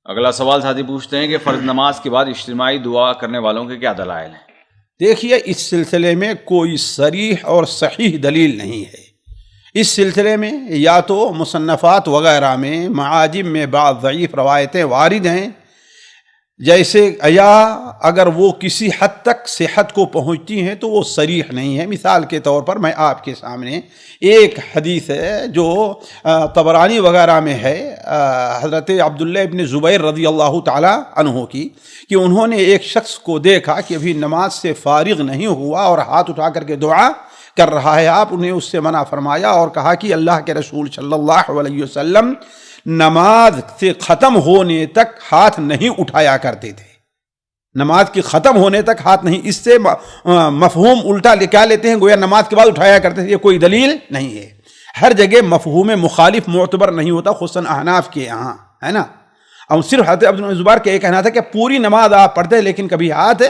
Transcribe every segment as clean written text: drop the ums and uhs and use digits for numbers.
اگلا سوال ساتھی پوچھتے ہیں کہ فرض نماز کے بعد اجتماعی دعا کرنے والوں کے کیا دلائل ہیں؟ دیکھیے، اس سلسلے میں کوئی صریح اور صحیح دلیل نہیں ہے۔ اس سلسلے میں یا تو مصنفات وغیرہ میں معاجم میں بعض ضعیف روایتیں وارد ہیں، جیسے یا اگر وہ کسی حد تک صحت کو پہنچتی ہیں تو وہ صریح نہیں ہے۔ مثال کے طور پر میں آپ کے سامنے ایک حدیث ہے جو طبرانی وغیرہ میں ہے، حضرت عبداللہ ابن زبیر رضی اللہ تعالی عنہ کی، کہ انہوں نے ایک شخص کو دیکھا کہ ابھی نماز سے فارغ نہیں ہوا اور ہاتھ اٹھا کر کے دعا کر رہا ہے۔ آپ انہیں اس سے منع فرمایا اور کہا کہ اللہ کے رسول صلی اللہ علیہ وسلم نماز سے ختم ہونے تک ہاتھ نہیں اٹھایا کرتے تھے۔ نماز کی ختم ہونے تک ہاتھ نہیں، اس سے مفہوم الٹا کیا لیتے ہیں، گویا نماز کے بعد اٹھایا کرتے تھے۔ یہ کوئی دلیل نہیں ہے۔ ہر جگہ مفہوم مخالف معتبر نہیں ہوتا، خصوصاً احناف کے یہاں، ہے نا۔ اور صرف حضرت عبداللہ زبیر کا یہ کہنا تھا کہ پوری نماز آپ پڑھتے لیکن کبھی ہاتھ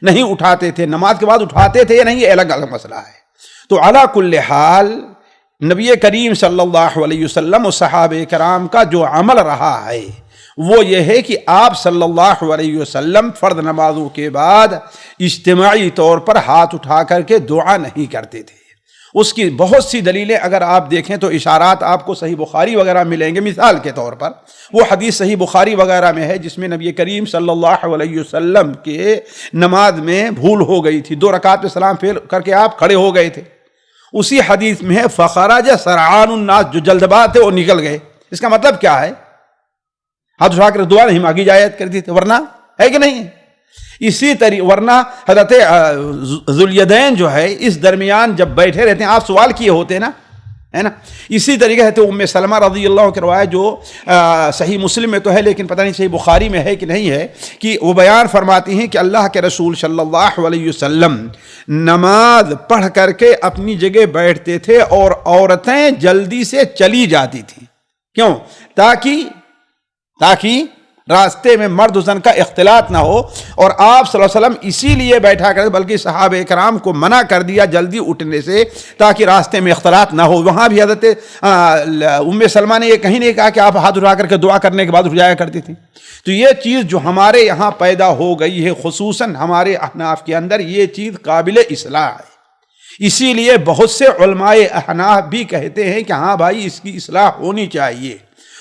نہیں اٹھاتے تھے، نماز کے بعد اٹھاتے تھے یا نہیں، یہ الگ الگ مسئلہ ہے۔ تو علی کل حال نبی کریم صلی اللہ علیہ وسلم و صحابہ کرام کا جو عمل رہا ہے وہ یہ ہے کہ آپ صلی اللہ علیہ وسلم فرض نمازوں کے بعد اجتماعی طور پر ہاتھ اٹھا کر کے دعا نہیں کرتے تھے۔ اس کی بہت سی دلیلیں اگر آپ دیکھیں تو اشارات آپ کو صحیح بخاری وغیرہ ملیں گے۔ مثال کے طور پر وہ حدیث صحیح بخاری وغیرہ میں ہے جس میں نبی کریم صلی اللہ علیہ وسلم کے نماز میں بھول ہو گئی تھی، 2 رکعت پہ سلام پھیر کر کے آپ کھڑے ہو گئے تھے۔ اسی حدیث میں ہے فخرج سرعان الناس، جو جلد باز تھے وہ نکل گئے۔ اس کا مطلب کیا ہے؟ ہاتھ اٹھا کر دعا نہیں مانگی جایا کرتی تھی، ورنہ ہے کہ نہیں؟ اسی طریقے ورنہ حضرت ذوالیدین جو ہے اس درمیان جب بیٹھے رہتے ہیں، آپ سوال کیے ہوتے ہیں نا، ہے نا۔ اسی طریقے سے ام سلمہ رضی اللہ عنہ کی روایت جو صحیح مسلم میں تو ہے لیکن پتہ نہیں صحیح بخاری میں ہے کہ نہیں ہے، کہ وہ بیان فرماتی ہیں کہ اللہ کے رسول صلی اللہ علیہ وسلم نماز پڑھ کر کے اپنی جگہ بیٹھتے تھے اور عورتیں جلدی سے چلی جاتی تھیں۔ کیوں؟ تاکہ راستے میں مرد و زن کا اختلاط نہ ہو، اور آپ صلی اللہ علیہ وسلم اسی لیے بیٹھا کرتے، بلکہ صحابہ کرام کو منع کر دیا جلدی اٹھنے سے تاکہ راستے میں اختلاط نہ ہو۔ وہاں بھی حضرت ام سلمہ نے یہ کہیں نہیں کہا کہ آپ ہاتھ اٹھا کر کے دعا کرنے کے بعد اٹھ جایا کرتی تھیں۔ تو یہ چیز جو ہمارے یہاں پیدا ہو گئی ہے، خصوصاً ہمارے احناف کے اندر، یہ چیز قابل اصلاح ہے۔ اسی لیے بہت سے علماء احناف بھی کہتے ہیں کہ ہاں بھائی اس کی اصلاح ہونی چاہیے۔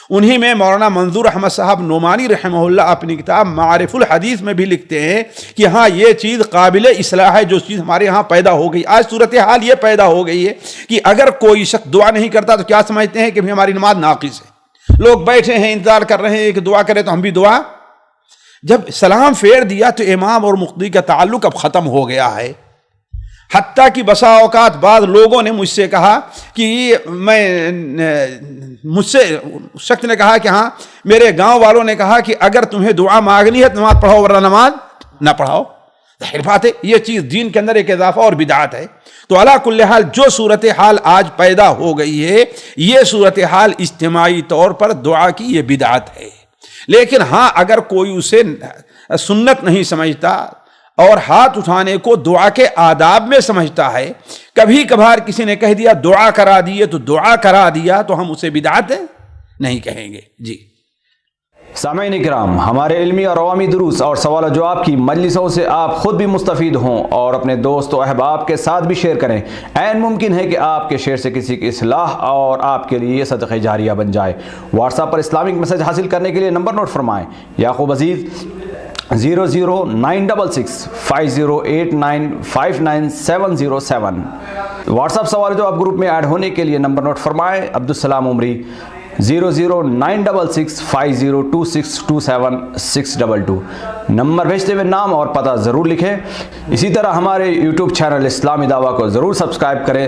انہی میں مولانا منظور احمد صاحب نعمانی رحمہ اللہ اپنی کتاب معارف الحدیث میں بھی لکھتے ہیں کہ ہاں یہ چیز قابل اصلاح ہے، جو چیز ہمارے ہاں پیدا ہو گئی۔ آج صورتحال یہ پیدا ہو گئی ہے کہ اگر کوئی شخص دعا نہیں کرتا تو کیا سمجھتے ہیں کہ ہماری نماز ناقص ہے۔ لوگ بیٹھے ہیں انتظار کر رہے ہیں کہ دعا کرے تو ہم بھی دعا۔ جب سلام پھیر دیا تو امام اور مقتدی کا تعلق اب ختم ہو گیا ہے۔ حتیٰ کہ بسا اوقات بعض لوگوں نے مجھ سے کہا کہ مجھ سے شخص نے کہا کہ ہاں میرے گاؤں والوں نے کہا کہ اگر تمہیں دعا مانگنی ہے تو نماز پڑھاؤ ورنہ نماز نہ پڑھاؤ۔ ظاہر بات ہے یہ چیز دین کے اندر ایک اضافہ اور بدعت ہے۔ تو علی کل حال جو صورتحال آج پیدا ہو گئی ہے، یہ صورتحال اجتماعی طور پر دعا کی یہ بدعت ہے۔ لیکن ہاں اگر کوئی اسے سنت نہیں سمجھتا اور ہاتھ اٹھانے کو دعا کے آداب میں سمجھتا ہے، کبھی کبھار کسی نے کہہ دیا دعا کرا دیے تو دعا کرا دیا، تو ہم اسے بدعت نہیں کہیں گے۔ جی سامعین کرام، ہمارے علمی اور عوامی دروس اور سوال و جواب کی مجلسوں سے آپ خود بھی مستفید ہوں اور اپنے دوست و احباب کے ساتھ بھی شیئر کریں۔ عین ممکن ہے کہ آپ کے شیئر سے کسی کی اصلاح اور آپ کے لیے صدقہ جاریہ بن جائے۔ واٹس ایپ پر اسلامک میسج حاصل کرنے کے لیے نمبر نوٹ فرمائیں: یعقوب عزیز 00966 5089 59707۔ واٹس ایپ سوال جو آپ گروپ میں ایڈ ہونے کے لیے نمبر نوٹ فرمائیں: عبدالسلام عمری 00966 502627 نمبر بھیجتے ہوئے نام اور پتہ ضرور لکھیں۔ اسی طرح ہمارے یوٹیوب چینل اسلامی دعویٰ کو ضرور سبسکرائب کریں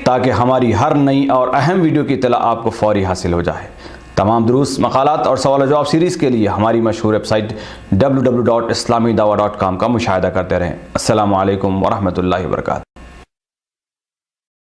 تاکہ ہماری ہر نئی اور اہم ویڈیو کی اطلاع آپ کو فوری حاصل ہو جائے۔ تمام دروس، مقالات اور سوال و جواب سیریز کے لیے ہماری مشہور ویب سائٹ www.islamidawah.com کا مشاہدہ کرتے رہیں۔ السلام علیکم ورحمۃ اللہ وبرکاتہ۔